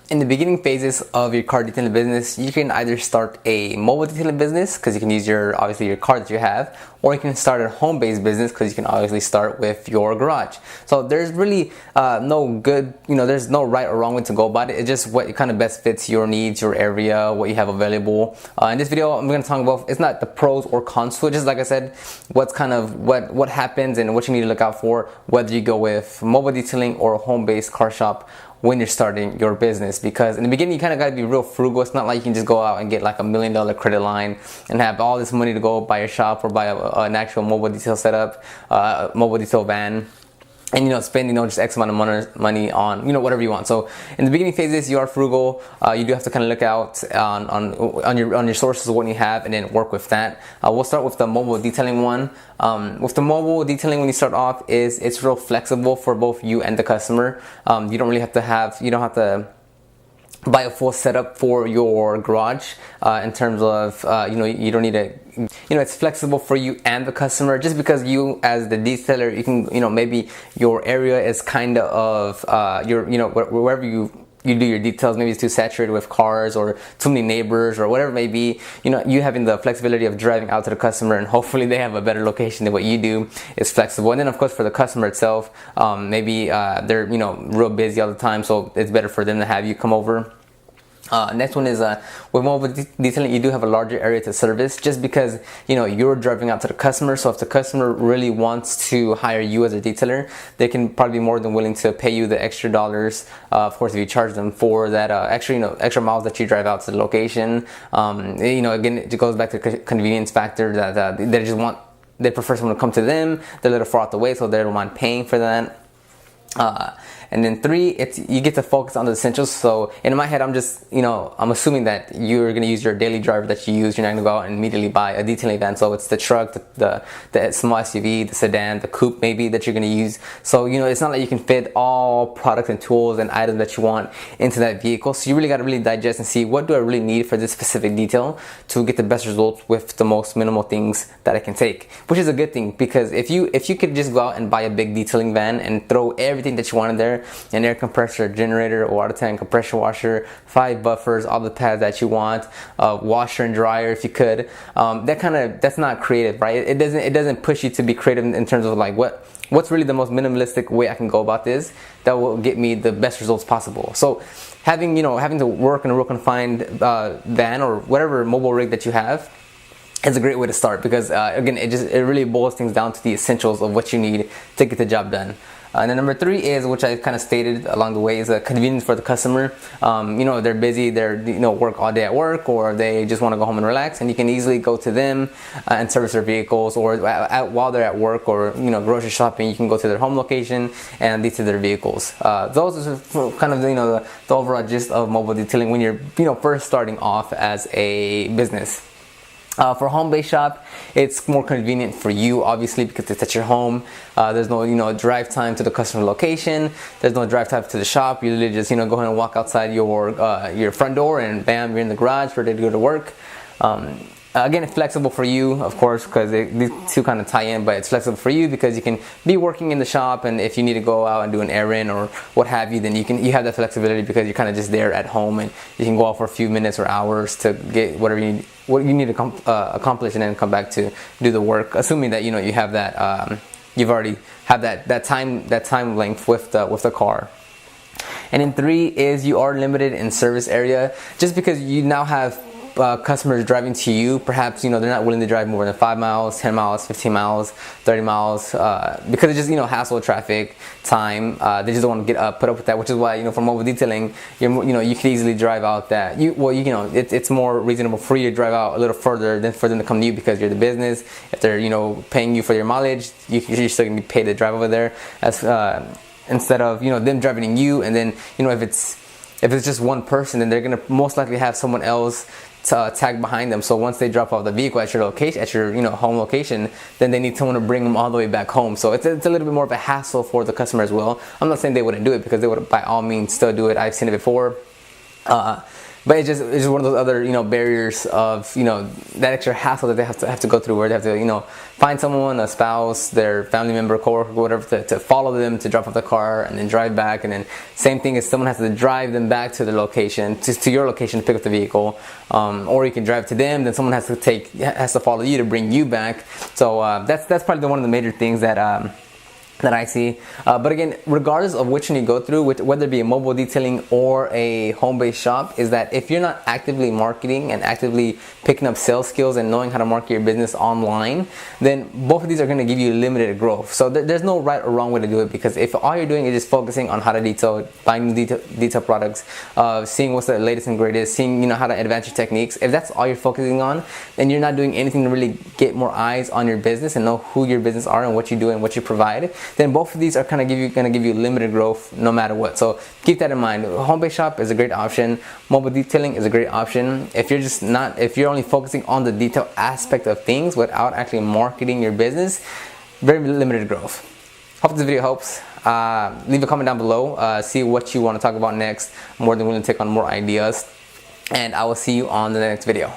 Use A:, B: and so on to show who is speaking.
A: in the beginning phases of your car detailing business, you can either start a mobile detailing business because you can use obviously your car that you have, or you can start a home-based business because you can obviously start with your garage. So there's really no good, there's no right or wrong way to go about it. It's just what kind of best fits your needs, your area, what you have available. In this video, I'm going to talk about, it's not the pros or cons to it, just like I said, what's kind of what happens and what you need to look out for, whether you go with mobile detailing or a home-based car shop when you're starting your business. Because in the beginning you kind of got to be real frugal. It's not like you can just go out and get like $1 million credit line and have all this money to go buy a shop or buy an actual mobile detail setup, mobile detail van, and spend just X amount of money on whatever you want. So in the beginning phases, you are frugal. You do have to kind of look out on your sources of what you have and then work with that. We'll start with the mobile detailing one. With the mobile detailing, when you start off, it's real flexible for both you and the customer. You don't have to buy a full setup for your garage in terms of you don't need to, it's flexible for you and the customer, just because you as the detailer, you can maybe your area is kind of wherever you do your details, maybe it's too saturated with cars or too many neighbors or whatever it may be. You having the flexibility of driving out to the customer, and hopefully they have a better location than what you do, is flexible. And then of course for the customer itself, maybe they're real busy all the time, so it's better for them to have you come over. Next one is with mobile detailing, you do have a larger area to service, just because you're driving out to the customer. So if the customer really wants to hire you as a detailer, they can probably be more than willing to pay you the extra dollars. Of course, if you charge them for that extra miles that you drive out to the location. Again, it goes back to the convenience factor that they prefer someone to come to them. They're a little far out the way, so they don't mind paying for that. And then 3, you get to focus on the essentials. So in my head, I'm just, I'm assuming that you're going to use your daily driver that you use. You're not going to go out and immediately buy a detailing van. So it's the truck, the small SUV, the sedan, the coupe maybe that you're going to use. So, it's not like you can fit all products and tools and items that you want into that vehicle. So you really got to really digest and see, what do I really need for this specific detail to get the best results with the most minimal things that I can take, which is a good thing. Because if you could just go out and buy a big detailing van and throw everything that you want in there, an air compressor, generator, a water tank, compression washer, 5 buffers, all the pads that you want, washer and dryer if you could, that's not creative, right? It doesn't push you to be creative in terms of like what's really the most minimalistic way I can go about this that will get me the best results possible. So having to work in a real confined van or whatever mobile rig that you have is a great way to start, because again, it really boils things down to the essentials of what you need to get the job done. And then number 3 is, which I kind of stated along the way, is a convenience for the customer. They're busy, they're work all day at work, or they just want to go home and relax, and you can easily go to them and service their vehicles, or while they're at work or grocery shopping, you can go to their home location and detail their vehicles. Those are kind of the overall gist of mobile detailing when you're first starting off as a business. For home-based shop, it's more convenient for you, obviously, because it's at your home. There's no drive time to the customer location. There's no drive time to the shop. You literally just go ahead and walk outside your front door, and bam, you're in the garage ready to go to work. Again, it's flexible for you, of course, because these two kind of tie in, but it's flexible for you because you can be working in the shop, and if you need to go out and do an errand or what have you, then you have that flexibility because you're kind of just there at home, and you can go out for a few minutes or hours to get what you need to accomplish, and then come back to do the work, assuming that you have that you've already have that time length with the car. And then 3 is, you are limited in service area, just because you now have customers driving to you. Perhaps they're not willing to drive more than 5 miles, 10 miles, 15 miles, 30 miles, because it's just hassle, traffic, time. They just don't want to put up with that, which is why for mobile detailing, you can easily drive out that it's more reasonable for you to drive out a little further than for them to come to you, because you're the business. If they're paying you for your mileage, you're still gonna be paid to drive over there, as instead of them driving to you. And then if it's just one person, then they're gonna most likely have someone else tag behind them. So once they drop off the vehicle at your location, at your home location, then they need someone to bring them all the way back home. So it's a little bit more of a hassle for the customer as well. I'm not saying they wouldn't do it, because they would by all means still do it. I've seen it before. But it's just one of those other, you know, barriers of, you know, that extra hassle that they have to go through, where they have to, you know, find someone, a spouse, their family member, coworker, whatever, to follow them, to drop off the car and then drive back. And then same thing is someone has to drive them back to their location, to your location, to pick up the vehicle. Or you can drive to them, then someone has to follow you to bring you back. So that's probably one of the major things that I see. But again, regardless of which one you go through, whether it be a mobile detailing or a home-based shop, is that if you're not actively marketing and actively picking up sales skills and knowing how to market your business online, then both of these are going to give you limited growth. So there's no right or wrong way to do it, because if all you're doing is just focusing on how to detail, buying detail products, seeing what's the latest and greatest, seeing, you know, how to advance your techniques, if that's all you're focusing on, then you're not doing anything to really get more eyes on your business and know who your business are and what you do and what you provide. Then both of these are going to give you limited growth no matter what. So keep that in mind. Home-based shop is a great option. Mobile detailing is a great option. If you're only focusing on the detail aspect of things without actually marketing your business, very limited growth. Hope this video helps. Leave a comment down below. See what you want to talk about next. I'm more than willing to take on more ideas. And I will see you on the next video.